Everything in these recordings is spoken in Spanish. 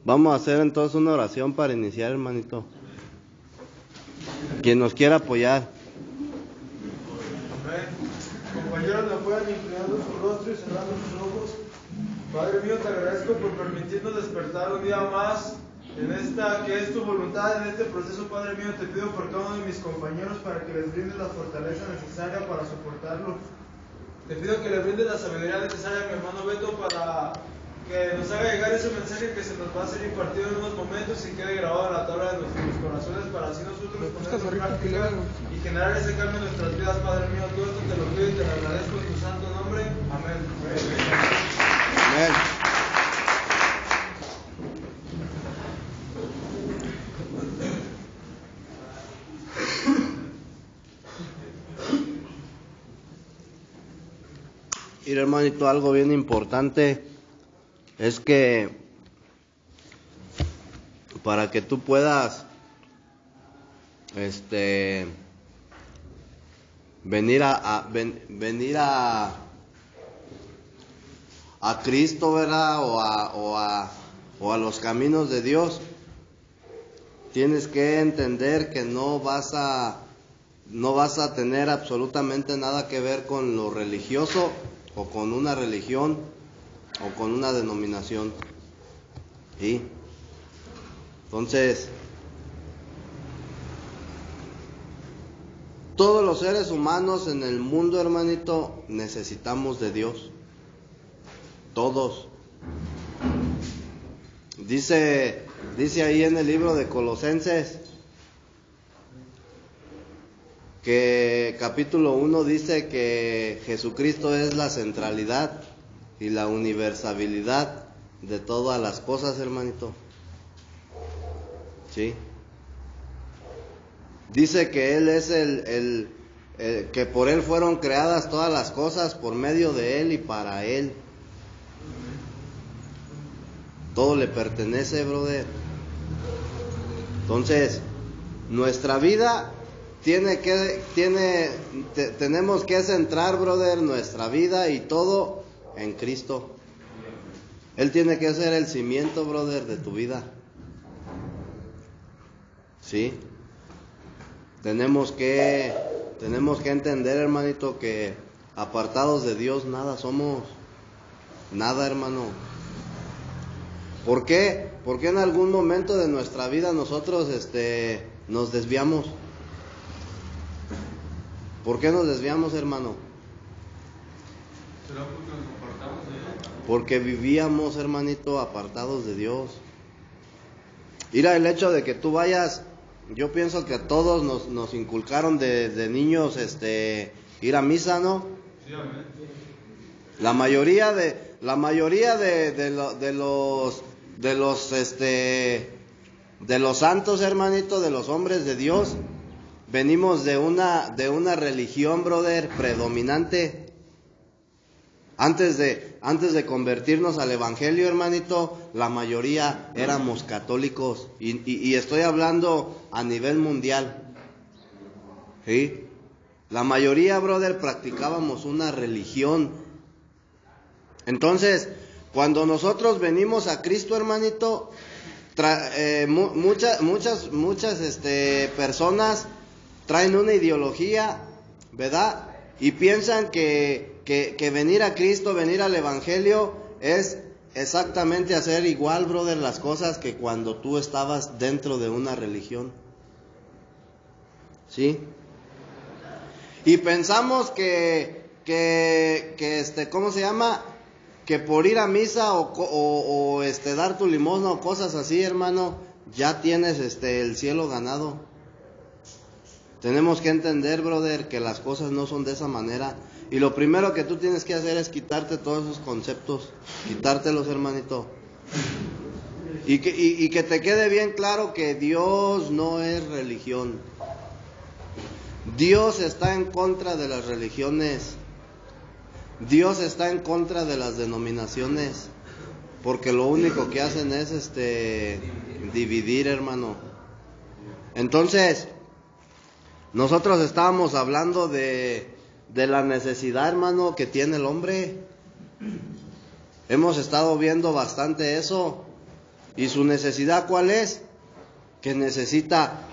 Vamos a hacer entonces una oración para iniciar, hermanito. Quien nos quiera apoyar. Amén. Compañeros, me pueden inclinando su rostro y cerrando sus ojos. Padre mío, te agradezco por permitirnos despertar un día más en esta que es tu voluntad, en este proceso. Padre mío, te pido por cada uno de mis compañeros para que les brindes la fortaleza necesaria para soportarlo. Te pido que le brindes la sabiduría necesaria a mi hermano Beto para que nos haga llegar ese mensaje que se nos va a ser impartido en unos momentos y quede grabado en la tabla de nuestros corazones para así nosotros ponerlo en práctica y generar ese cambio en nuestras vidas. Padre mío, todo esto te lo pido y te lo agradezco en tu santo nombre. Amén. Amén. Mira, hermanito, algo bien importante es que para que tú puedas venir a Cristo, ¿verdad? O a los caminos de Dios, tienes que entender que no vas a tener absolutamente nada que ver con lo religioso o con una religión o con una denominación. ¿Sí? Entonces, todos los seres humanos en el mundo, hermanito, necesitamos de Dios. Todos. Dice ahí en el libro de Colosenses que capítulo 1 dice que Jesucristo es la centralidad y la universalidad de todas las cosas, hermanito. ¿Sí? Dice que Él es que por Él fueron creadas todas las cosas, por medio de Él y para Él. Todo le pertenece, brother. Entonces, nuestra vida tenemos que centrar, brother, nuestra vida y todo en Cristo. Él tiene que ser el cimiento, brother, de tu vida. ¿Sí? Tenemos que entender, hermanito, que apartados de Dios nada somos. Nada, hermano. ¿Por qué? Porque en algún momento de nuestra vida nosotros nos desviamos. ¿Por qué nos desviamos, hermano? ¿Será porque nos apartamos de Él? Porque vivíamos, hermanito, apartados de Dios. Mira, el hecho de que tú vayas, yo pienso que a todos nos inculcaron de niños ir a misa, ¿no? Sí, amén. La mayoría de los santos, hermanito, de los hombres de Dios, venimos de una religión, brother, predominante. Antes de convertirnos al evangelio, hermanito, la mayoría éramos católicos y estoy hablando a nivel mundial. ¿Sí? La mayoría, brother, practicábamos una religión. Entonces, cuando nosotros venimos a Cristo, hermanito, muchas personas traen una ideología, ¿verdad? Y piensan que venir a Cristo, venir al Evangelio, es exactamente hacer igual, brother, las cosas que cuando tú estabas dentro de una religión. ¿Sí? Y pensamos ¿cómo se llama? Que por ir a misa o dar tu limosna o cosas así, hermano, ya tienes el cielo ganado. Tenemos que entender, brother, que las cosas no son de esa manera. Y lo primero que tú tienes que hacer es quitarte todos esos conceptos. Quitártelos, hermanito. Y que te quede bien claro que Dios no es religión. Dios está en contra de las religiones. Dios está en contra de las denominaciones. Porque lo único que hacen es dividir, hermano. Entonces, nosotros estábamos hablando de la necesidad, hermano, que tiene el hombre. Hemos estado viendo bastante eso. ¿Y su necesidad cuál es? Que necesita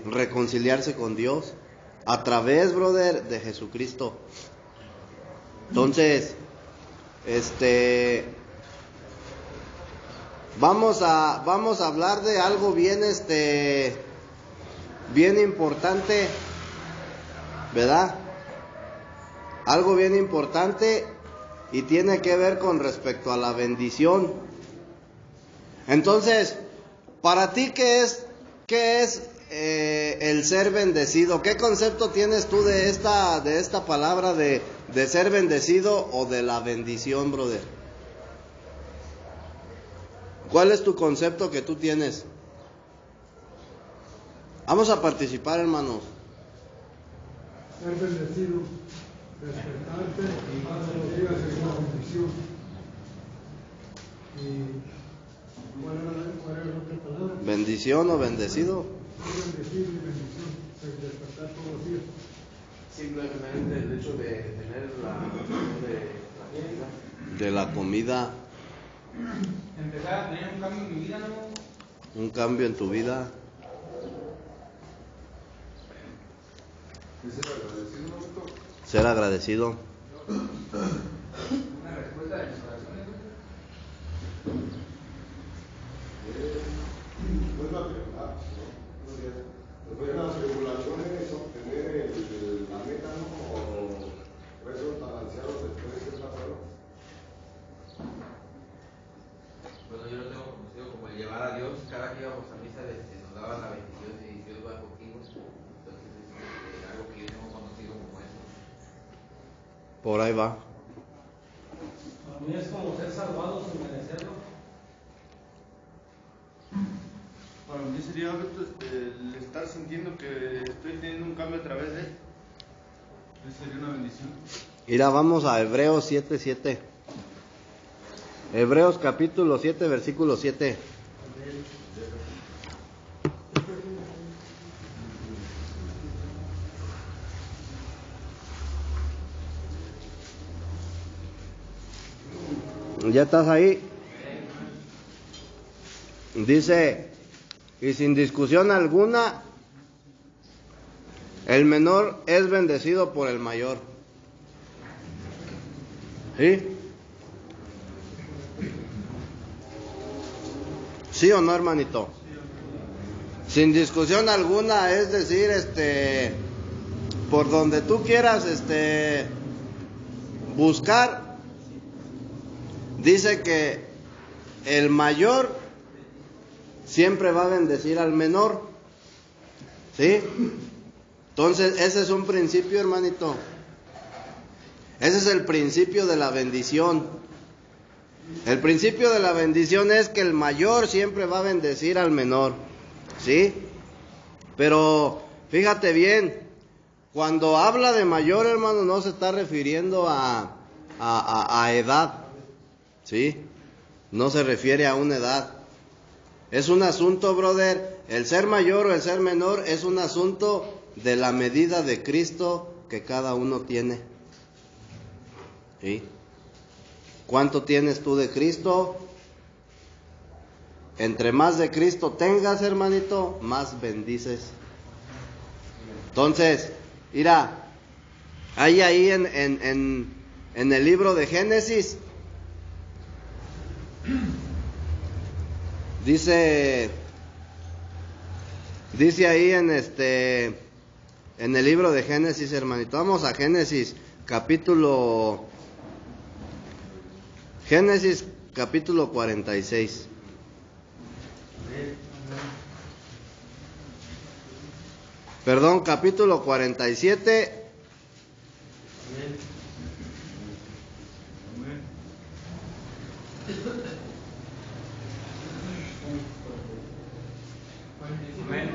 reconciliarse con Dios a través, brother, de Jesucristo. Entonces, vamos a hablar de algo bien, bien importante, ¿verdad? Algo bien importante y tiene que ver con respecto a la bendición. Entonces, para ti, ¿qué es el ser bendecido? ¿Qué concepto tienes tú de esta palabra de ser bendecido o de la bendición, brother? ¿Cuál es tu concepto que tú tienes? Vamos a participar, hermanos. Ser bendecido, despertarte y más de los días es una bendición. ¿Y cuál era la otra palabra? ¿Bendición o bendecido? Ser bendecido y bendición, despertar todos los días. Simplemente el hecho de tener la comida. De la comida. Empezar a tener un cambio en mi vida, ¿no? Un cambio en tu vida. Ser agradecido. Una respuesta de mis oraciones, Después de las regulaciones, obtener la meta, ¿no? O esos balanceados después de ser pasado. Bueno, yo lo tengo conocido como el llevar a Dios. Cada que íbamos a misa nos daban la bendición y Dios va contigo. Entonces es algo que yo tengo conocido como eso. Por ahí va. Para mí es como ser salvado sin merecerlo. Para mí sería el estar sintiendo que estoy teniendo un cambio a través de él. Esa sería una bendición. Mira, vamos a Hebreos 7:7. Hebreos capítulo 7, versículo 7. ¿Ya estás ahí? Dice, y sin discusión alguna, el menor es bendecido por el mayor. ¿Sí? ¿Sí o no, hermanito? Sin discusión alguna, es decir, por donde tú quieras, buscar, dice que el mayor siempre va a bendecir al menor. ¿Sí? Entonces, ese es un principio, hermanito. Ese es el principio de la bendición. El principio de la bendición es que el mayor siempre va a bendecir al menor. ¿Sí? Pero fíjate bien, cuando habla de mayor, hermano, no se está refiriendo a edad. ¿Sí? No se refiere a una edad. Es un asunto, brother, el ser mayor o el ser menor es un asunto de la medida de Cristo que cada uno tiene. ¿Sí? ¿Cuánto tienes tú de Cristo? Entre más de Cristo tengas, hermanito, más bendices. Entonces, mira, ahí en el libro de Génesis, dice ahí en el libro de Génesis, hermanito. Vamos a Génesis capítulo 46. Perdón, capítulo 47. Amén.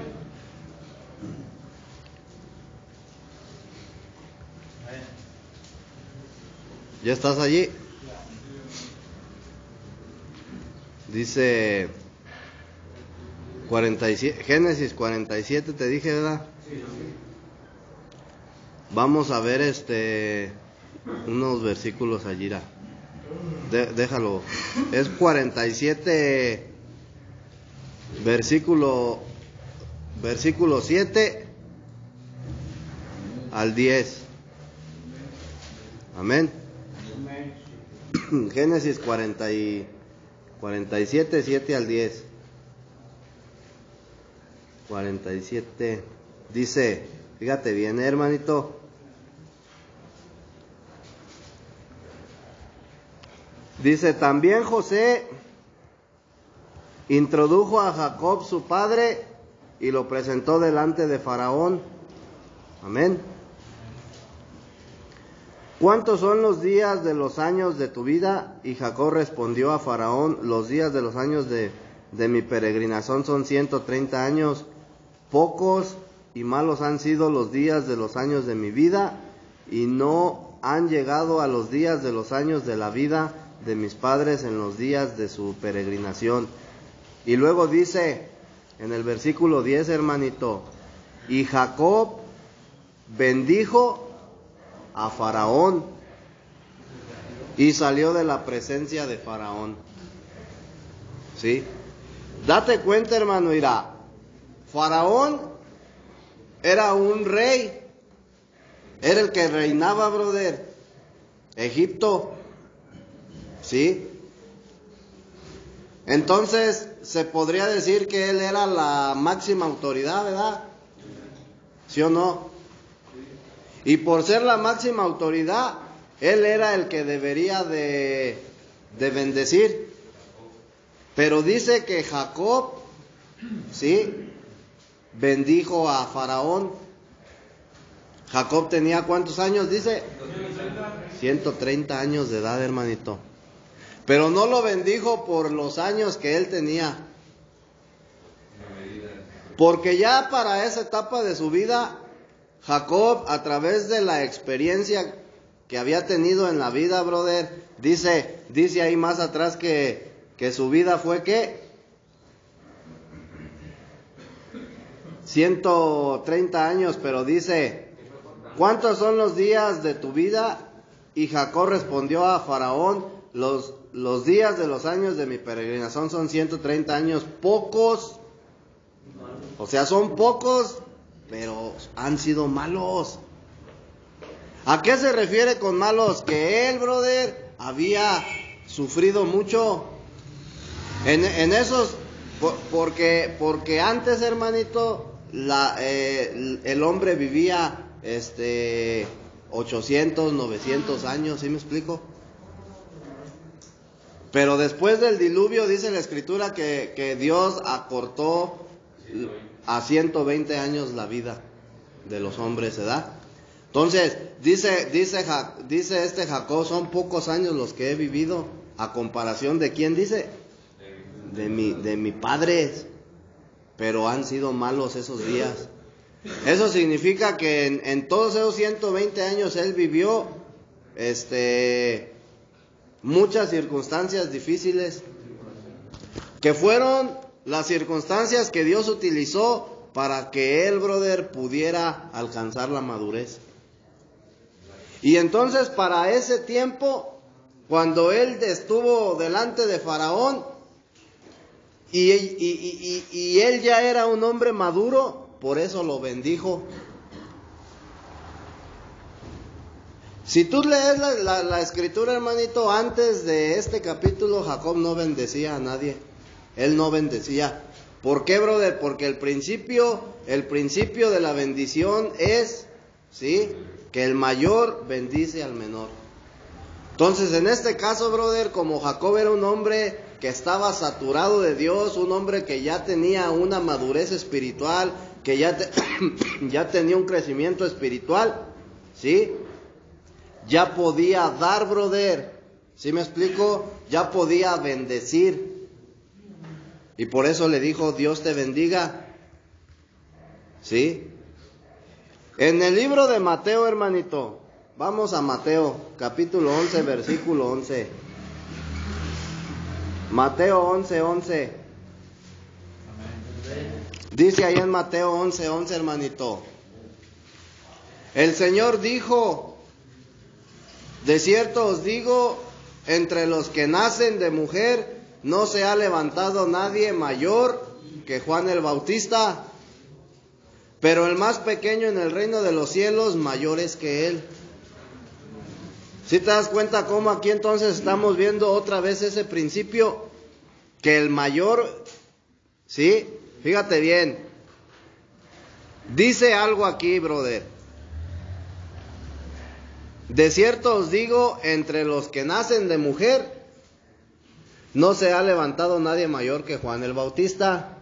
¿Ya estás allí? Dice 47, Génesis 47, te dije, ¿verdad? Sí. Vamos a ver unos versículos allí. Déjalo. Es 47, versículo 7 al 10. Amén. Génesis 47, 7 al 10. 47. Dice, fíjate bien, hermanito. Dice, también José introdujo a Jacob su padre y lo presentó delante de Faraón. Amén. ¿Cuántos son los días de los años de tu vida? Y Jacob respondió a Faraón, los días de los años de mi peregrinación son 130 años. Pocos y malos han sido los días de los años de mi vida, y no han llegado a los días de los años de la vida de mis padres en los días de su peregrinación. Y luego dice en el versículo 10, hermanito, y Jacob bendijo a Faraón y salió de la presencia de Faraón. ¿Sí? Date cuenta, hermano, mira, Faraón era un rey, era el que reinaba, brother, Egipto. ¿Sí? Entonces se podría decir que él era la máxima autoridad, ¿verdad? ¿Sí o no? Y por ser la máxima autoridad, él era el que debería de bendecir. Pero dice que Jacob, ¿sí?, bendijo a Faraón. Jacob tenía ¿cuántos años? Dice 130 años de edad, hermanito. Pero no lo bendijo por los años que él tenía, porque ya para esa etapa de su vida, Jacob, a través de la experiencia que había tenido en la vida, brother, dice ahí más atrás que su vida fue ¿qué? 130 años, pero dice, ¿cuántos son los días de tu vida? Y Jacob respondió a Faraón, los días de los años de mi peregrinación son 130 años, pocos, o sea, son pocos, pero han sido malos. ¿A qué se refiere con malos? Que él, brother, había sufrido mucho en esos, porque antes, hermanito, el hombre vivía 800, 900 años, ¿sí me explico? Pero después del diluvio dice la escritura que Dios acortó a 120 años la vida de los hombres, ¿verdad? Entonces, dice Jacob, son pocos años los que he vivido, a comparación de quién dice, de mi padre, pero han sido malos esos días. Eso significa que en todos esos 120 años él vivió muchas circunstancias difíciles, que fueron las circunstancias que Dios utilizó para que él, brother, pudiera alcanzar la madurez. Y entonces para ese tiempo, cuando él estuvo delante de Faraón y él ya era un hombre maduro, por eso lo bendijo. Si tú lees la escritura, hermanito, antes de este capítulo, Jacob no bendecía a nadie. Él no bendecía. ¿Por qué, brother? Porque el principio de la bendición es, ¿sí?, que el mayor bendice al menor. Entonces, en este caso, brother, como Jacob era un hombre que estaba saturado de Dios, un hombre que ya tenía una madurez espiritual, que ya tenía un crecimiento espiritual, ¿sí?, ya podía dar, brother, ¿sí me explico? Ya podía bendecir. Y por eso le dijo, Dios te bendiga. ¿Sí? En el libro de Mateo, hermanito, vamos a Mateo, capítulo 11, versículo 11. Mateo 11, 11. Dice ahí en Mateo 11, 11, hermanito. El Señor dijo, de cierto os digo, entre los que nacen de mujer no se ha levantado nadie mayor que Juan el Bautista, pero el más pequeño en el reino de los cielos mayor es que él. ¿Sí te das cuenta cómo aquí entonces estamos viendo otra vez ese principio? Que el mayor, ¿sí? Fíjate bien. Dice algo aquí, brother. De cierto os digo, entre los que nacen de mujer, no se ha levantado nadie mayor que Juan el Bautista.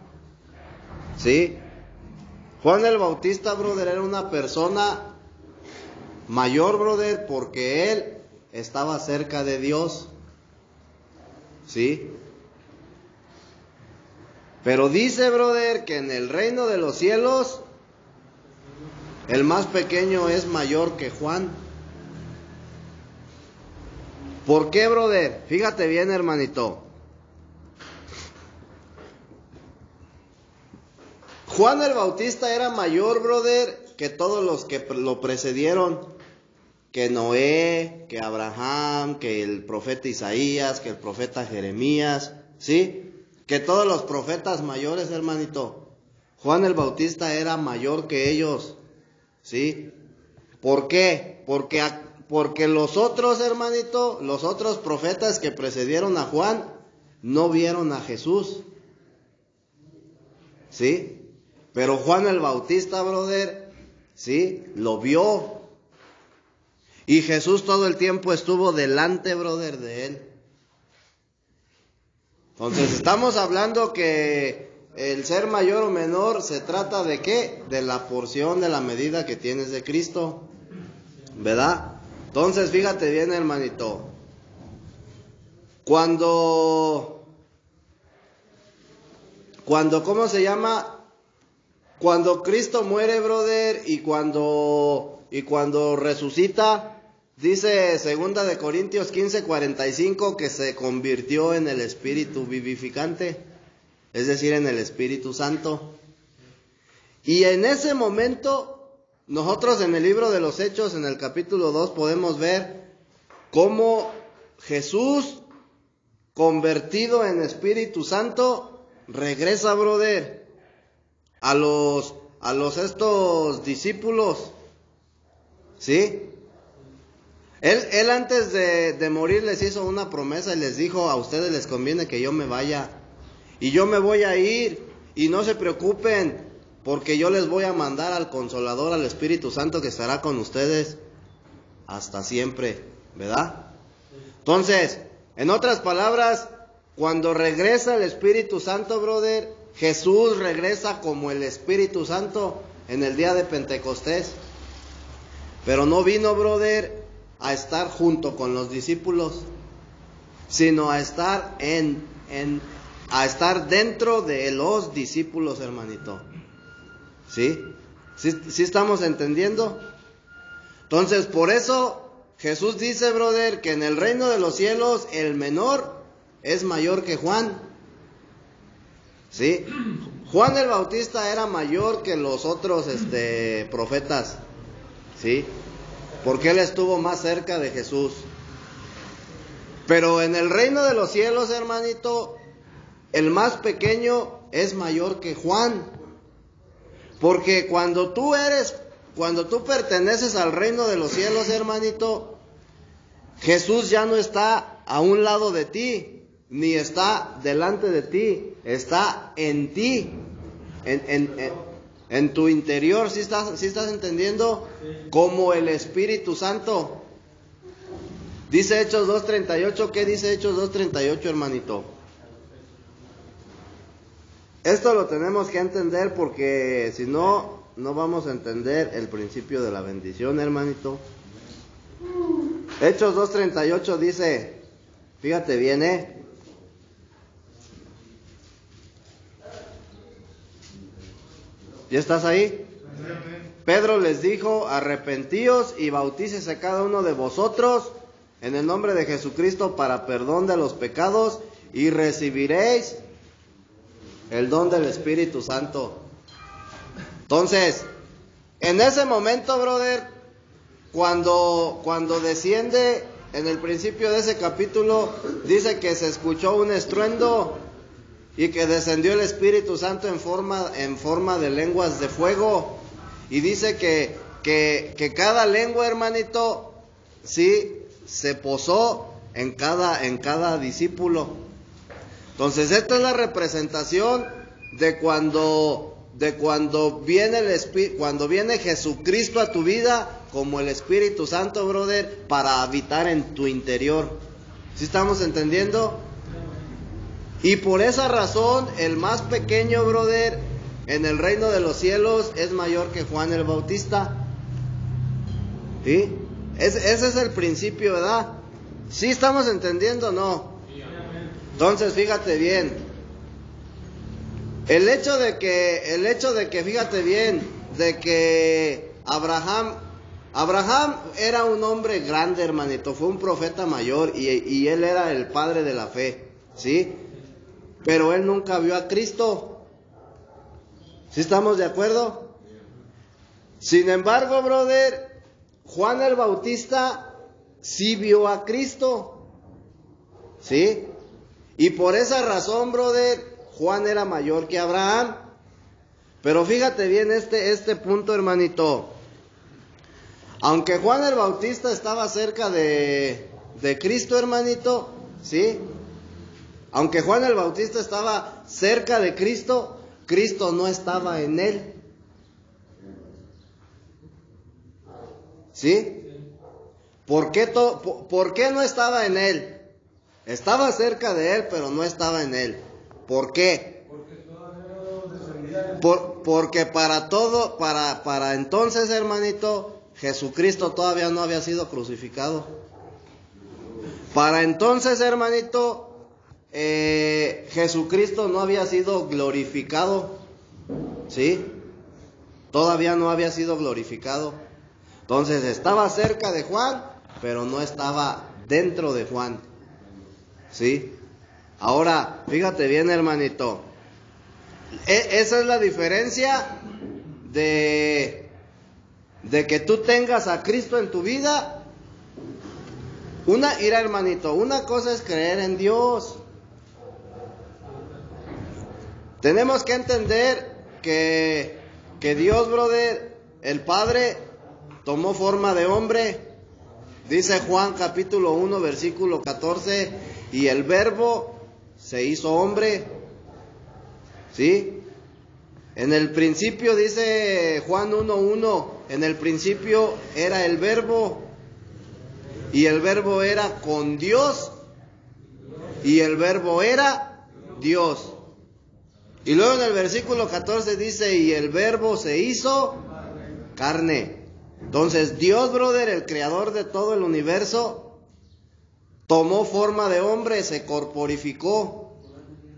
¿Sí? Juan el Bautista, brother, era una persona mayor, brother, porque él estaba cerca de Dios. ¿Sí? Pero dice, brother, que en el reino de los cielos, el más pequeño es mayor que Juan. ¿Por qué, brother? Fíjate bien, hermanito. Juan el Bautista era mayor, brother, que todos los que lo precedieron. Que Noé, que Abraham, que el profeta Isaías, que el profeta Jeremías, ¿sí? Que todos los profetas mayores, hermanito. Juan el Bautista era mayor que ellos, ¿sí? ¿Por qué? Porque los otros, hermanito, los otros profetas que precedieron a Juan, no vieron a Jesús, ¿sí? Pero Juan el Bautista, brother, ¿sí? Lo vio. Y Jesús todo el tiempo estuvo delante, brother, de él. Entonces estamos hablando que el ser mayor o menor se trata de ¿qué? De la porción, de la medida que tienes de Cristo, ¿verdad? Entonces fíjate bien, hermanito. Cuando ¿cómo se llama? Cuando Cristo muere, brother, y cuando resucita, dice 2 de Corintios 15:45 que se convirtió en el Espíritu vivificante, es decir, en el Espíritu Santo. Y en ese momento, nosotros en el libro de los Hechos, en el capítulo 2, podemos ver cómo Jesús, convertido en Espíritu Santo, regresa, brother, a los estos discípulos, ¿sí? Él antes de morir les hizo una promesa y les dijo: a ustedes les conviene que yo me vaya, y yo me voy a ir, y no se preocupen, porque yo les voy a mandar al Consolador, al Espíritu Santo, que estará con ustedes hasta siempre, ¿verdad? Entonces, en otras palabras, cuando regresa el Espíritu Santo, brother, Jesús regresa como el Espíritu Santo en el día de Pentecostés. Pero no vino, brother, a estar junto con los discípulos, sino a estar a estar dentro de los discípulos, hermanito. ¿Sí? ¿Sí estamos entendiendo? Entonces, por eso Jesús dice, brother, que en el reino de los cielos el menor es mayor que Juan. ¿Sí? Juan el Bautista era mayor que los otros profetas, ¿sí? Porque él estuvo más cerca de Jesús. Pero en el reino de los cielos, hermanito, el más pequeño es mayor que Juan. Porque cuando tú perteneces al reino de los cielos, hermanito, Jesús ya no está a un lado de ti, ni está delante de ti, está en ti, en tu interior. ¿Sí estás entendiendo? Como el Espíritu Santo. Dice Hechos 2:38, ¿qué dice Hechos 2:38, hermanito? Esto lo tenemos que entender, porque si no, no vamos a entender el principio de la bendición, hermanito. Hechos 2:38 dice, fíjate bien, ¿Ya estás ahí? Pedro les dijo: arrepentíos y bautícese cada uno de vosotros en el nombre de Jesucristo para perdón de los pecados, y recibiréis el don del Espíritu Santo. Entonces, en ese momento, brother, cuando desciende en el principio de ese capítulo, dice que se escuchó un estruendo y que descendió el Espíritu Santo en forma de lenguas de fuego. Y dice que cada lengua, hermanito, sí, se posó en cada discípulo. Entonces, esta es la representación de cuando viene Jesucristo a tu vida como el Espíritu Santo, brother, para habitar en tu interior. ¿Sí estamos entendiendo? Y por esa razón, el más pequeño, brother, en el reino de los cielos es mayor que Juan el Bautista. ¿Sí? Ese es el principio, ¿verdad? ¿Sí estamos entendiendo o no? Entonces, fíjate bien. El hecho de que, fíjate bien, de que Abraham era un hombre grande, hermanito, fue un profeta mayor y él era el padre de la fe, ¿sí? Pero él nunca vio a Cristo. ¿Sí estamos de acuerdo? Sin embargo, brother, Juan el Bautista sí vio a Cristo, ¿sí? Y por esa razón, brother, Juan era mayor que Abraham. Pero fíjate bien este punto, hermanito. Aunque Juan el Bautista estaba cerca de Cristo, hermanito, ¿sí? Aunque Juan el Bautista estaba cerca de Cristo, Cristo no estaba en él. ¿Sí? ¿Por qué no estaba en él? Estaba cerca de él, pero no estaba en él. ¿Por qué? Porque para entonces, hermanito, Jesucristo todavía no había sido crucificado. Para entonces, hermanito, Jesucristo no había sido glorificado. ¿Sí? Todavía no había sido glorificado. Entonces estaba cerca de Juan, pero no estaba dentro de Juan. ¿Sí? Ahora, fíjate bien, hermanito. Esa es la diferencia de que tú tengas a Cristo en tu vida. Mira, hermanito, una cosa es creer en Dios. Tenemos que entender que Dios, brother, el Padre, tomó forma de hombre. Dice Juan capítulo 1, versículo 14, y el Verbo se hizo hombre. ¿Sí? En el principio, dice Juan 1:1, en el principio era el Verbo, y el Verbo era con Dios, y el Verbo era Dios. Y luego en el versículo 14 dice, y el Verbo se hizo carne. Entonces Dios, brother, el creador de todo el universo, tomó forma de hombre, se corporificó,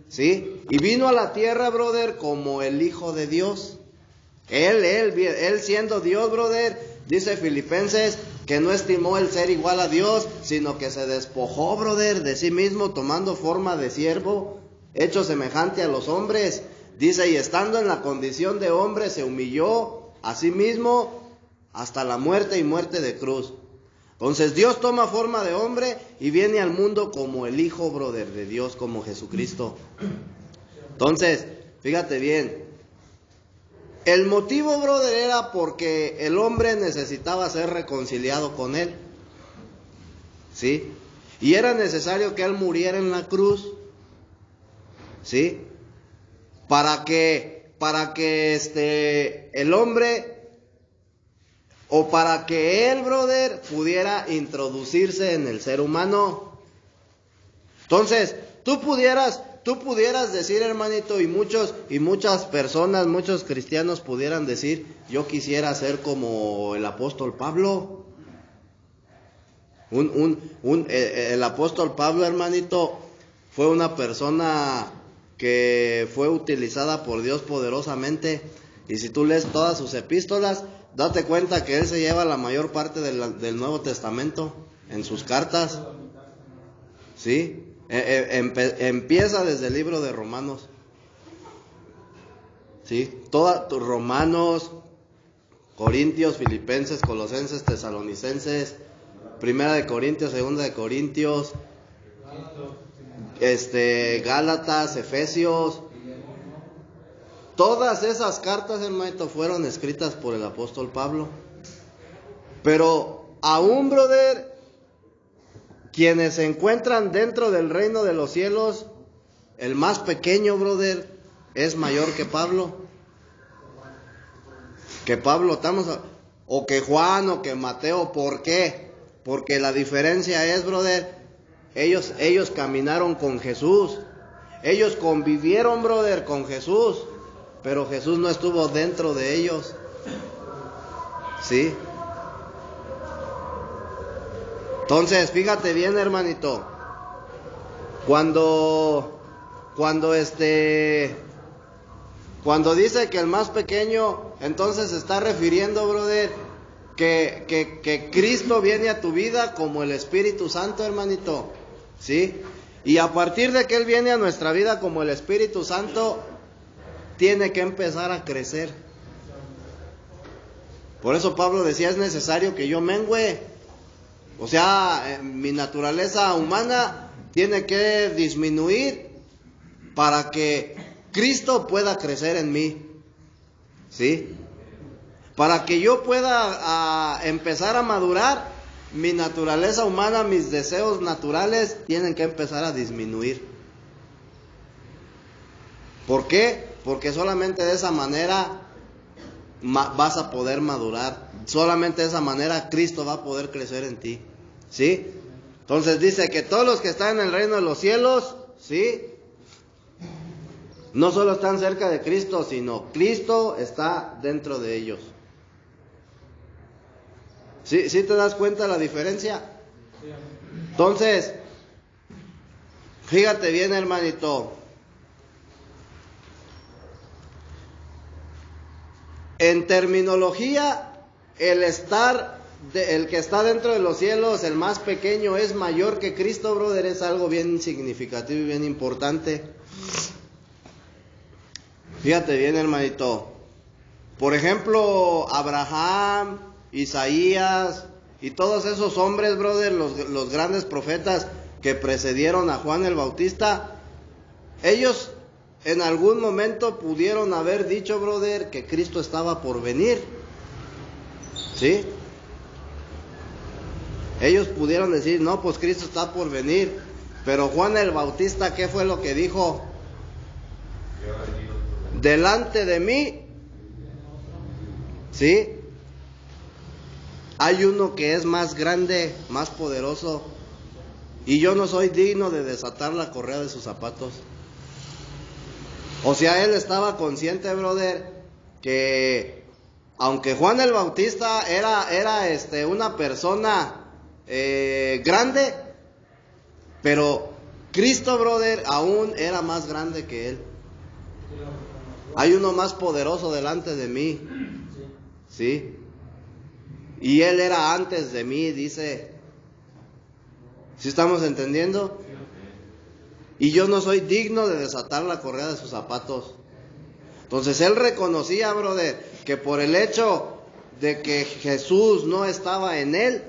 ¿sí? Y vino a la tierra, brother, como el Hijo de Dios. Él siendo Dios, brother, dice Filipenses, que no estimó el ser igual a Dios, sino que se despojó, brother, de sí mismo, tomando forma de siervo, hecho semejante a los hombres. Dice, y estando en la condición de hombre, se humilló a sí mismo hasta la muerte y muerte de cruz. Entonces Dios toma forma de hombre y viene al mundo como el Hijo, brother, de Dios, como Jesucristo. Entonces, fíjate bien, el motivo, brother, era porque el hombre necesitaba ser reconciliado con él, ¿sí? Y era necesario que él muriera en la cruz, ¿sí? Para que el hombre, o para que él, brother, pudiera introducirse en el ser humano. Entonces, tú pudieras decir, hermanito, y muchas personas, muchos cristianos pudieran decir, yo quisiera ser como el apóstol Pablo. El apóstol Pablo, hermanito, fue una persona que fue utilizada por Dios poderosamente. Y si tú lees todas sus epístolas, date cuenta que él se lleva la mayor parte del Nuevo Testamento en sus cartas. ¿Sí? Empieza desde el libro de Romanos. ¿Sí? Romanos, Corintios, Filipenses, Colosenses, Tesalonicenses, Primera de Corintios, Segunda de Corintios, Gálatas, Efesios. Todas esas cartas, hermanito, fueron escritas por el apóstol Pablo. Pero aún, brother, quienes se encuentran dentro del reino de los cielos, el más pequeño, brother, es mayor que Pablo. O que Juan, o que Mateo. ¿Por qué? Porque la diferencia es, brother, ellos caminaron con Jesús. Ellos convivieron, brother, con Jesús. Pero Jesús no estuvo dentro de ellos. ¿Sí? Entonces, fíjate bien, hermanito. Cuando dice que el más pequeño, entonces se está refiriendo, brother, que Cristo viene a tu vida como el Espíritu Santo, hermanito. ¿Sí? Y a partir de que Él viene a nuestra vida como el Espíritu Santo, tiene que empezar a crecer. Por eso Pablo decía, es necesario que yo mengüe. O sea, mi naturaleza humana tiene que disminuir para que Cristo pueda crecer en mí. ¿Sí? Para que yo pueda empezar a madurar, mi naturaleza humana, mis deseos naturales tienen que empezar a disminuir. ¿Por qué? Porque solamente de esa manera vas a poder madurar. Solamente de esa manera Cristo va a poder crecer en ti. ¿Sí? Entonces dice que todos los que están en el reino de los cielos, ¿sí?, no solo están cerca de Cristo, sino Cristo está dentro de ellos. ¿Sí te das cuenta de la diferencia? Entonces, fíjate bien, hermanito. En terminología, el que está dentro de los cielos, el más pequeño, es mayor que Cristo, brother, es algo bien significativo y bien importante. Fíjate bien, hermanito. Por ejemplo, Abraham, Isaías y todos esos hombres, brother, los grandes profetas que precedieron a Juan el Bautista, ellos en algún momento pudieron haber dicho, brother, que Cristo estaba por venir. ¿Sí? Ellos pudieron decir, no, pues Cristo está por venir. Pero Juan el Bautista, ¿qué fue lo que dijo? Delante de mí, ¿sí?, hay uno que es más grande, más poderoso, y yo no soy digno de desatar la correa de sus zapatos. O sea, él estaba consciente, brother, que aunque Juan el Bautista era una persona grande, pero Cristo, brother, aún era más grande que él. Hay uno más poderoso delante de mí. ¿Sí? Y él era antes de mí, dice. ¿Sí estamos entendiendo? Y yo no soy digno de desatar la correa de sus zapatos. Entonces él reconocía, brother, que por el hecho de que Jesús no estaba en él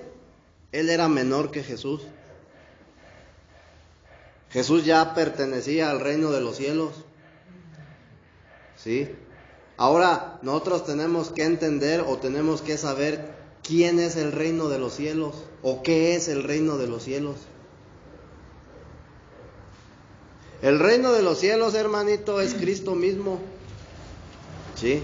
era menor que Jesús. Jesús ya pertenecía al reino de los cielos. ¿Sí? Ahora nosotros tenemos que entender o tenemos que saber quién es el reino de los cielos o qué es el reino de los cielos. El reino de los cielos, hermanito, es Cristo mismo. ¿Sí?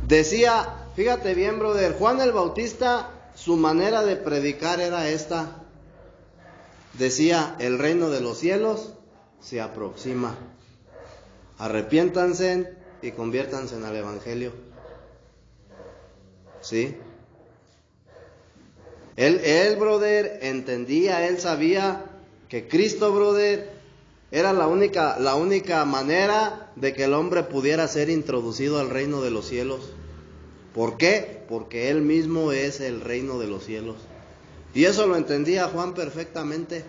Decía, fíjate bien, brother, Juan el Bautista, su manera de predicar era esta. Decía, el reino de los cielos se aproxima. Arrepiéntanse y conviértanse al Evangelio. ¿Sí? Él, brother, entendía, él sabía que Cristo, brother, era la única manera de que el hombre pudiera ser introducido al reino de los cielos. ¿Por qué? Porque él mismo es el reino de los cielos. Y eso lo entendía Juan perfectamente.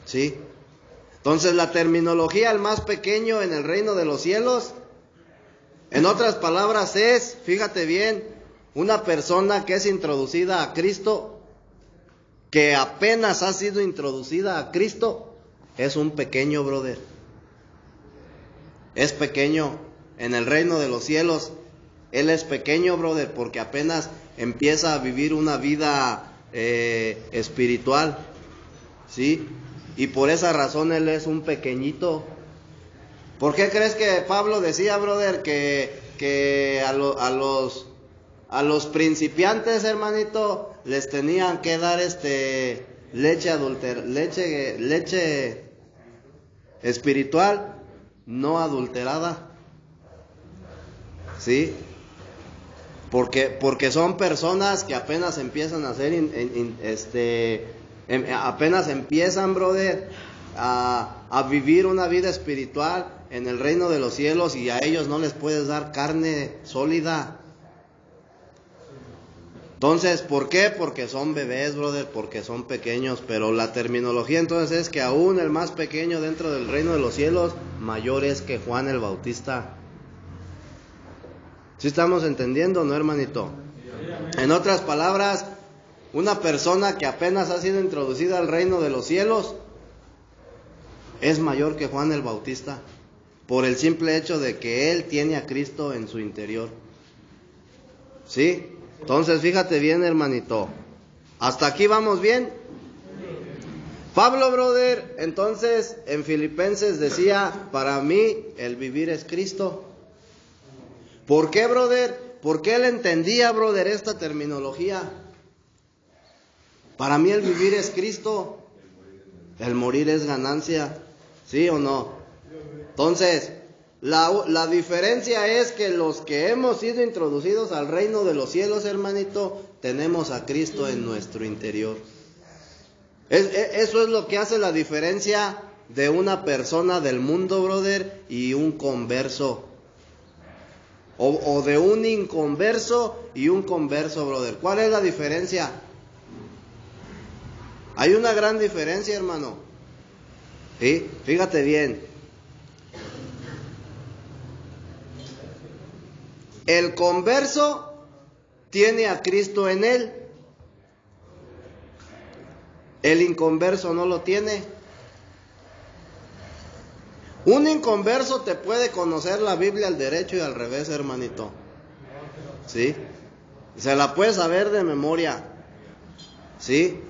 ¿Sí? Entonces la terminología, el más pequeño en el reino de los cielos, en otras palabras es, fíjate bien, una persona que es introducida a Cristo, que apenas ha sido introducida a Cristo, es un pequeño, brother. Es pequeño en el reino de los cielos. Él es pequeño, brother, porque apenas empieza a vivir una vida espiritual, ¿sí? Y por esa razón él es un pequeñito. ¿Por qué crees que Pablo decía, brother, que a los principiantes, hermanito, les tenían que dar leche espiritual, no adulterada? ¿Sí? Porque son personas que apenas empiezan a hacer, apenas empiezan, brother, a vivir una vida espiritual en el reino de los cielos, y a ellos no les puedes dar carne sólida. Entonces, ¿por qué? Porque son bebés, brother, porque son pequeños. Pero la terminología entonces es que aún el más pequeño dentro del reino de los cielos, mayor es que Juan el Bautista. ¿Sí estamos entendiendo, no, hermanito? En otras palabras, una persona que apenas ha sido introducida al reino de los cielos es mayor que Juan el Bautista, por el simple hecho de que él tiene a Cristo en su interior. ¿Sí? Entonces, fíjate bien, hermanito. ¿Hasta aquí vamos bien? Pablo, brother, entonces, en Filipenses decía, para mí el vivir es Cristo. ¿Por qué, brother? Porque él entendía, brother, esta terminología. Para mí el vivir es Cristo, el morir es ganancia. ¿Sí o no? Entonces, la diferencia es que los que hemos sido introducidos al reino de los cielos, hermanito, tenemos a Cristo en nuestro interior. Eso es lo que hace la diferencia de una persona del mundo, brother, y un converso. O de un inconverso y un converso, brother. ¿Cuál es la diferencia? Hay una gran diferencia, hermano. ¿Sí? Fíjate bien. El converso tiene a Cristo en él. El inconverso no lo tiene. Un inconverso te puede conocer la Biblia al derecho y al revés, hermanito. ¿Sí? Se la puede saber de memoria. ¿Sí?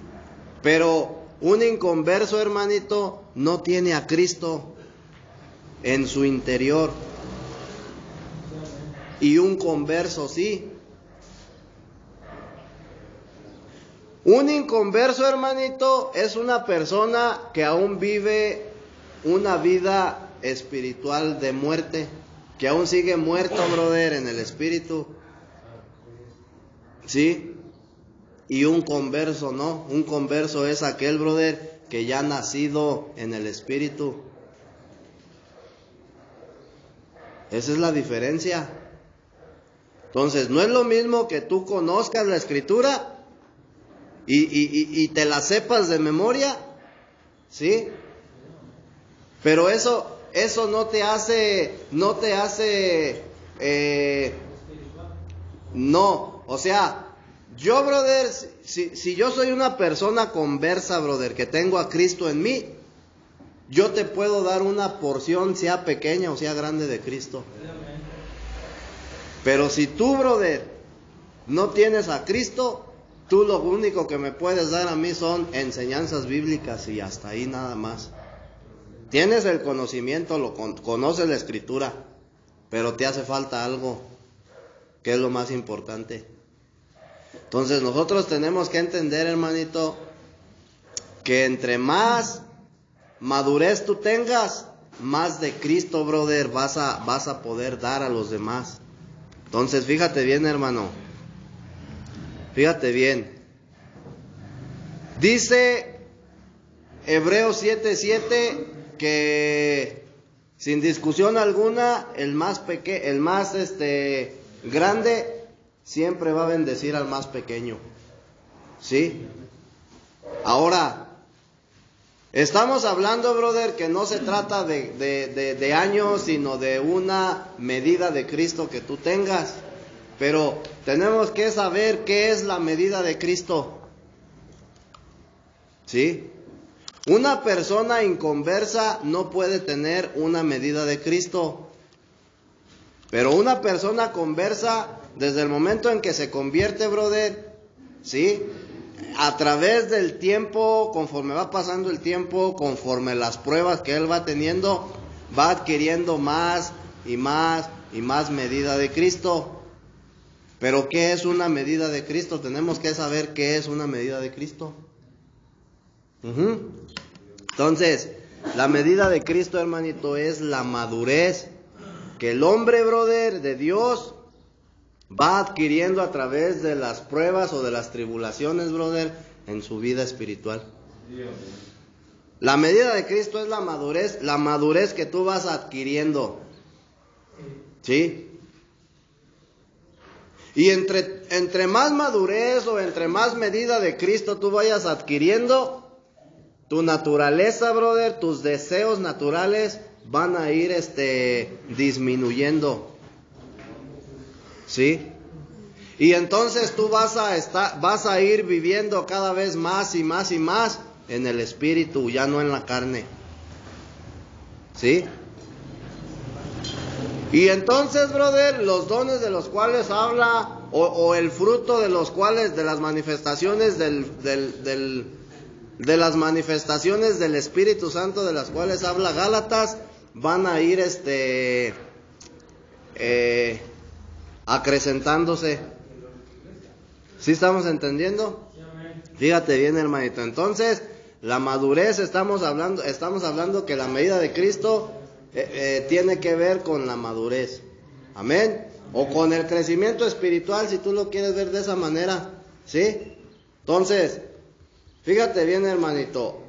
Pero un inconverso, hermanito, no tiene a Cristo en su interior. Y un converso sí. Un inconverso, hermanito, es una persona que aún vive una vida espiritual de muerte, que aún sigue muerto, brother, en el espíritu. ¿Sí? Y un converso no. Un converso es aquel, brother, que ya ha nacido en el espíritu. Esa es la diferencia. Entonces, no es lo mismo que tú conozcas la escritura y te la sepas de memoria, ¿sí? Pero eso no te hace, no, o sea, yo, brother, si yo soy una persona conversa, brother, que tengo a Cristo en mí, yo te puedo dar una porción, sea pequeña o sea grande, de Cristo. Pero si tú, brother, no tienes a Cristo, tú lo único que me puedes dar a mí son enseñanzas bíblicas y hasta ahí nada más. Tienes el conocimiento, conoces la escritura, pero te hace falta algo, que es lo más importante. Entonces nosotros tenemos que entender, hermanito, que entre más madurez tú tengas, más de Cristo, brother, vas a poder dar a los demás. Entonces, fíjate bien, hermano. Fíjate bien. Dice Hebreos 7:7 que sin discusión alguna el más grande siempre va a bendecir al más pequeño. ¿Sí? Ahora, estamos hablando, brother, que no se trata de años, sino de una medida de Cristo que tú tengas. Pero tenemos que saber qué es la medida de Cristo. ¿Sí? Una persona inconversa no puede tener una medida de Cristo. Pero una persona conversa, desde el momento en que se convierte, brother, ¿sí? A través del tiempo, conforme va pasando el tiempo, conforme las pruebas que él va teniendo, va adquiriendo más y más y más medida de Cristo. Pero ¿qué es una medida de Cristo? Tenemos que saber qué es una medida de Cristo. Entonces, la medida de Cristo, hermanito, es la madurez que el hombre, brother, de Dios va adquiriendo a través de las pruebas o de las tribulaciones, brother, en su vida espiritual. La medida de Cristo es la madurez que tú vas adquiriendo. ¿Sí? Y entre más madurez o entre más medida de Cristo tú vayas adquiriendo, tu naturaleza, brother, tus deseos naturales van a ir disminuyendo. ¿Sí? Y entonces tú vas a ir viviendo cada vez más y más y más en el espíritu, ya no en la carne. ¿Sí? Y entonces, brother, los dones de los cuales habla, o el fruto de los cuales, de las manifestaciones de las manifestaciones del Espíritu Santo de las cuales habla Gálatas, van a ir acrecentándose. ¿Sí estamos entendiendo? Fíjate bien, hermanito. Entonces, la madurez, estamos hablando que la medida de Cristo tiene que ver con la madurez. Amén. O con el crecimiento espiritual, si tú lo quieres ver de esa manera. ¿Sí? Entonces, fíjate bien, hermanito.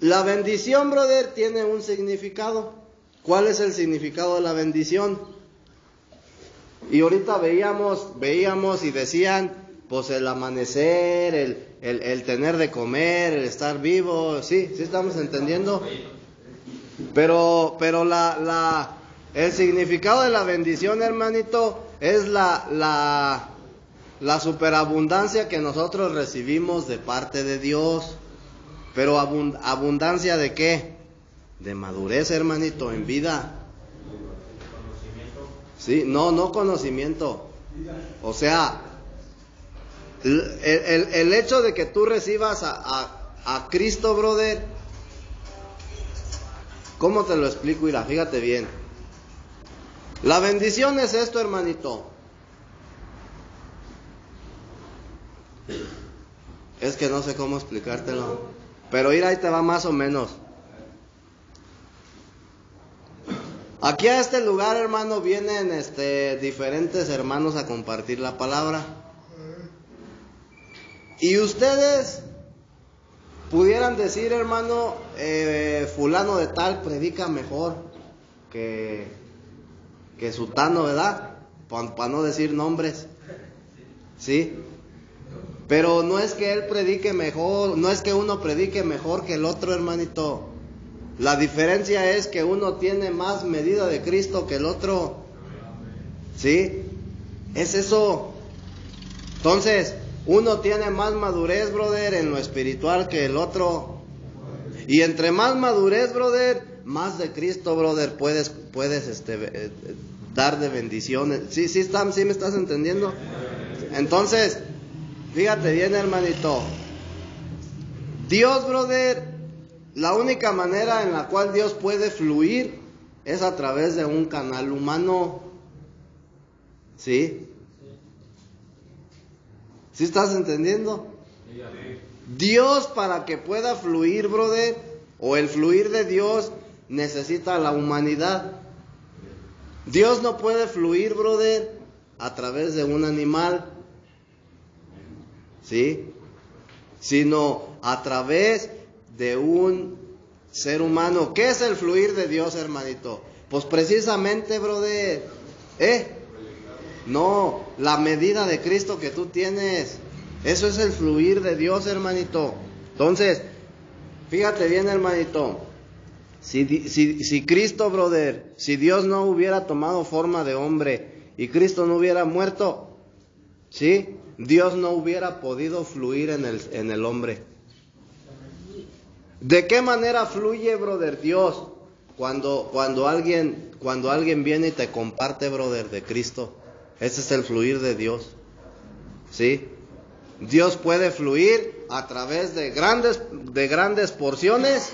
La bendición, brother, tiene un significado. ¿Cuál es el significado de la bendición? Y ahorita veíamos y decían, pues el amanecer, el tener de comer, el estar vivo. ¿Sí? ¿Sí estamos entendiendo? Pero el significado de la bendición, hermanito, es la superabundancia que nosotros recibimos de parte de Dios. Pero abundancia ¿de qué? De madurez, hermanito, en vida. Sí, no conocimiento. O sea, el hecho de que tú recibas a Cristo, brother, ¿cómo te lo explico? Mira, fíjate bien. La bendición es esto, hermanito. Es que no sé cómo explicártelo. Pero mira, ahí te va más o menos. Aquí a este lugar, hermano, vienen diferentes hermanos a compartir la palabra. Y ustedes pudieran decir, hermano, fulano de tal predica mejor que sutano, ¿verdad? Para no decir nombres. ¿Sí? Pero no es que él predique mejor, no es que uno predique mejor que el otro, hermanito. La diferencia es que uno tiene más medida de Cristo que el otro. ¿Sí? Es eso. Entonces, uno tiene más madurez, brother, en lo espiritual que el otro. Y entre más madurez, brother, más de Cristo, brother, puedes dar de bendiciones. ¿Sí me estás entendiendo? Entonces, fíjate bien, hermanito. Dios, brother, la única manera en la cual Dios puede fluir es a través de un canal humano. ¿Sí? ¿Sí estás entendiendo? Dios, para que pueda fluir, brother, o el fluir de Dios, necesita la humanidad. Dios no puede fluir, brother, a través de un animal, ¿sí? Sino a través de un ser humano. ¿Qué es el fluir de Dios, hermanito? Pues precisamente, brother, no, la medida de Cristo que tú tienes. Eso es el fluir de Dios, hermanito. Entonces, fíjate bien, hermanito. Si Cristo, brother, si Dios no hubiera tomado forma de hombre y Cristo no hubiera muerto, ¿sí? Dios no hubiera podido fluir en el hombre. ¿De qué manera fluye, brother, Dios? Cuando alguien viene y te comparte, brother, de Cristo. Ese es el fluir de Dios, ¿sí? Dios puede fluir a través de grandes porciones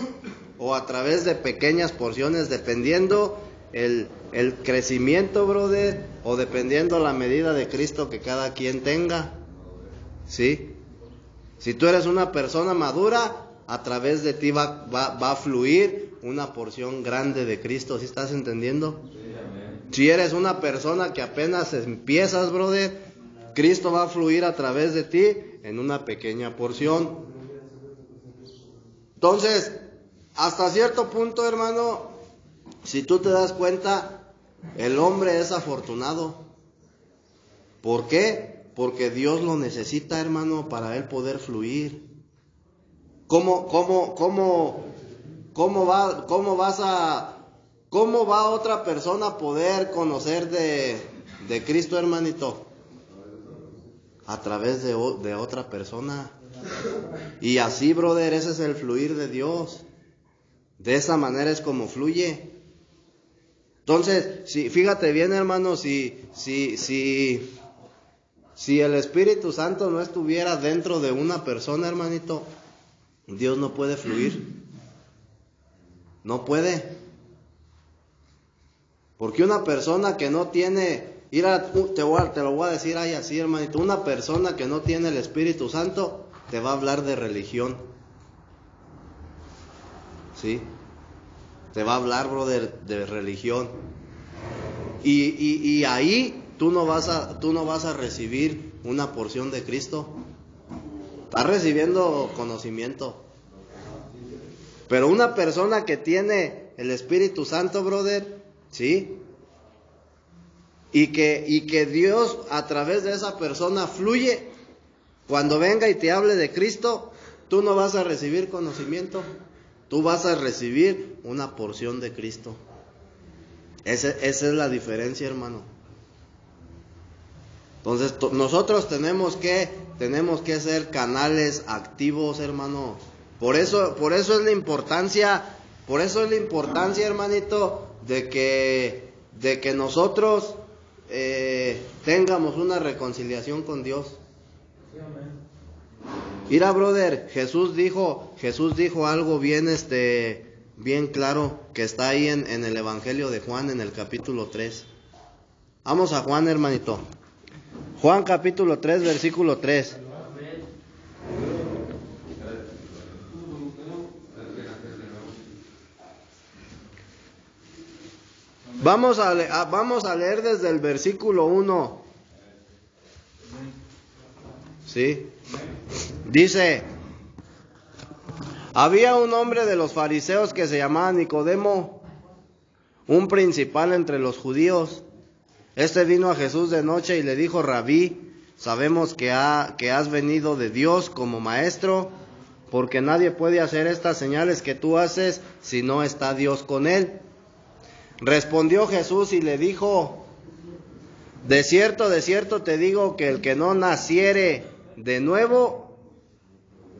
o a través de pequeñas porciones, dependiendo el crecimiento, brother, o dependiendo la medida de Cristo que cada quien tenga, ¿sí? Si tú eres una persona madura, a través de ti va a fluir una porción grande de Cristo, ¿sí estás entendiendo? Si eres una persona que apenas empiezas, brother, Cristo va a fluir a través de ti en una pequeña porción. Entonces, hasta cierto punto, hermano, si tú te das cuenta, el hombre es afortunado. ¿Por qué? Porque Dios lo necesita, hermano, para él poder fluir. ¿Cómo va otra persona a poder conocer de Cristo, hermanito? A través de otra persona. Y así, brother, ese es el fluir de Dios. De esa manera es como fluye. Entonces, fíjate bien, hermano, si el Espíritu Santo no estuviera dentro de una persona, hermanito, Dios no puede fluir. No puede. Porque una persona que no tiene, te lo voy a decir ahí así, hermanito, una persona que no tiene el Espíritu Santo te va a hablar de religión. ¿Sí? Te va a hablar, brother, de religión. Y ahí tú no vas a recibir una porción de Cristo. Estás recibiendo conocimiento. Pero una persona que tiene el Espíritu Santo, brother, ¿sí? Y que Dios a través de esa persona fluye. Cuando venga y te hable de Cristo, tú no vas a recibir conocimiento. Tú vas a recibir una porción de Cristo. Esa es la diferencia, hermano. Entonces nosotros tenemos que ser canales activos, hermano. Por eso es la importancia, hermanito, de que nosotros tengamos una reconciliación con Dios. Mira, brother, Jesús dijo algo bien claro, que está ahí en el Evangelio de Juan, en el capítulo 3. Vamos a Juan, hermanito. Juan capítulo 3, versículo 3. Vamos a leer desde el versículo 1. ¿Sí? Dice: había un hombre de los fariseos que se llamaba Nicodemo, un principal entre los judíos. Este vino a Jesús de noche y le dijo: Rabí, sabemos que has venido de Dios como maestro, porque nadie puede hacer estas señales que tú haces si no está Dios con él. Respondió Jesús y le dijo: de cierto te digo que el que no naciere de nuevo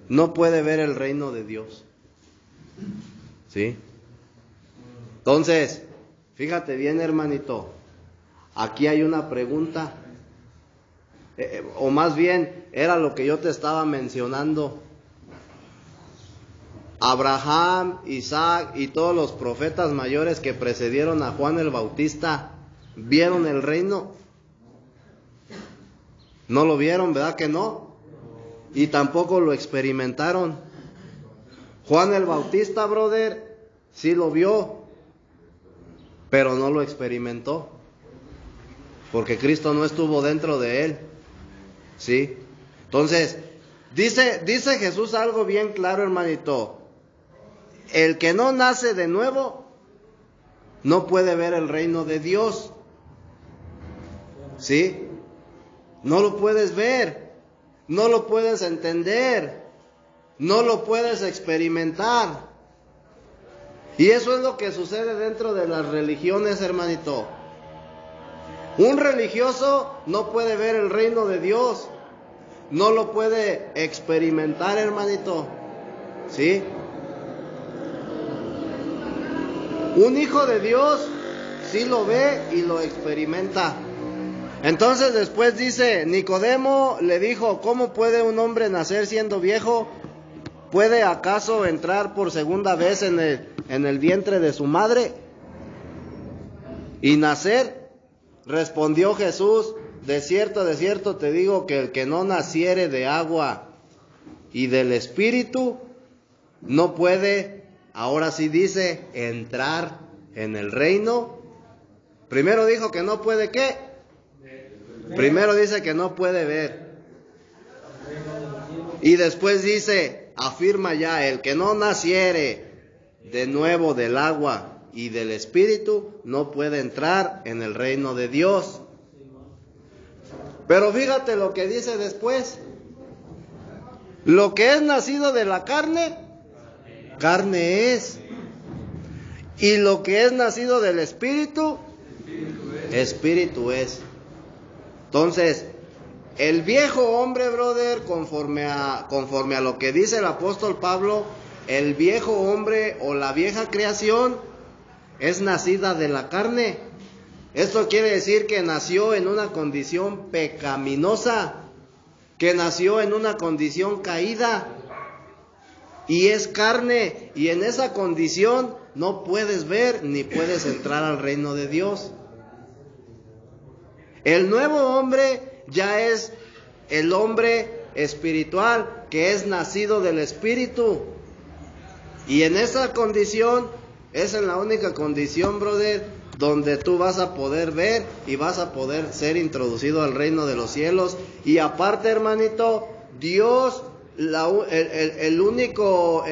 no puede ver el reino de Dios. ¿Sí? Entonces, fíjate bien, hermanito. Aquí hay una pregunta, o más bien era lo que yo te estaba mencionando. Abraham, Isaac y todos los profetas mayores que precedieron a Juan el Bautista, ¿vieron el reino? No lo vieron, ¿verdad que no? Y tampoco lo experimentaron. Juan el Bautista, brother, sí lo vio, pero no lo experimentó, porque Cristo no estuvo dentro de él. ¿Sí? Entonces, dice Jesús algo bien claro, hermanito. El que no nace de nuevo no puede ver el reino de Dios. ¿Sí? No lo puedes ver, no lo puedes entender, no lo puedes experimentar. Y eso es lo que sucede dentro de las religiones, hermanito. Un religioso no puede ver el reino de Dios, no lo puede experimentar, hermanito, ¿sí? Un hijo de Dios sí lo ve y lo experimenta. Entonces después dice, Nicodemo le dijo, ¿cómo puede un hombre nacer siendo viejo? ¿Puede acaso entrar por segunda vez en el vientre de su madre y nacer? Respondió Jesús, de cierto te digo que el que no naciere de agua y del Espíritu no puede, ahora sí dice, entrar en el reino. Primero dijo que no puede, ¿qué? Primero dice que no puede ver. Y después dice, afirma ya, el que no naciere de nuevo del agua y del Espíritu no puede entrar en el reino de Dios. Pero fíjate lo que dice después. Lo que es nacido de la carne, carne es. Y lo que es nacido del Espíritu, Espíritu es. Entonces, el viejo hombre, brother, conforme a lo que dice el apóstol Pablo, el viejo hombre o la vieja creación es nacida de la carne. Esto quiere decir que nació en una condición pecaminosa, que nació en una condición caída, y es carne, y en esa condición no puedes ver ni puedes entrar al reino de Dios. El nuevo hombre ya es el hombre espiritual, que es nacido del Espíritu, y en esa condición es en la única condición, brother, donde tú vas a poder ver y vas a poder ser introducido al reino de los cielos. Y aparte, hermanito, Dios, el único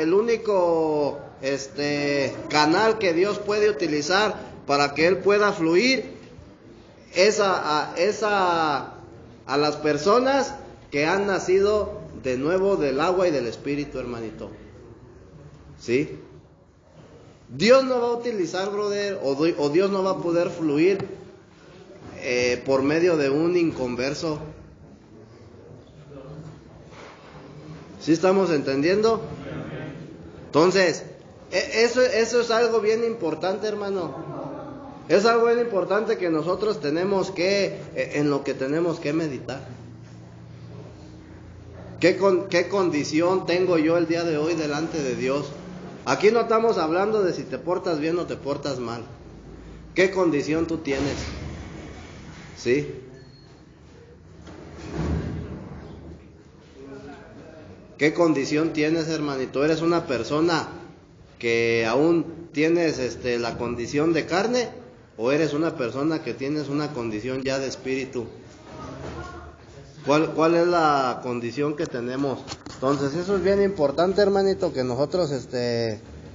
canal que Dios puede utilizar para que Él pueda fluir es a las personas que han nacido de nuevo del agua y del Espíritu, hermanito. ¿Sí? Dios no va a utilizar, brother, o Dios no va a poder fluir por medio de un inconverso. ¿Sí estamos entendiendo? Entonces, eso es algo bien importante, hermano. Es algo bien importante que nosotros tenemos que, en lo que tenemos que meditar. ¿Qué condición tengo yo el día de hoy delante de Dios? Aquí no estamos hablando de si te portas bien o te portas mal. ¿Qué condición tú tienes? ¿Sí? ¿Qué condición tienes, hermanito? ¿Eres una persona que aún tienes la condición de carne? ¿O eres una persona que tienes una condición ya de espíritu? ¿Cuál es la condición que tenemos? Entonces eso es bien importante, hermanito, que nosotros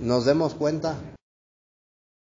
nos demos cuenta.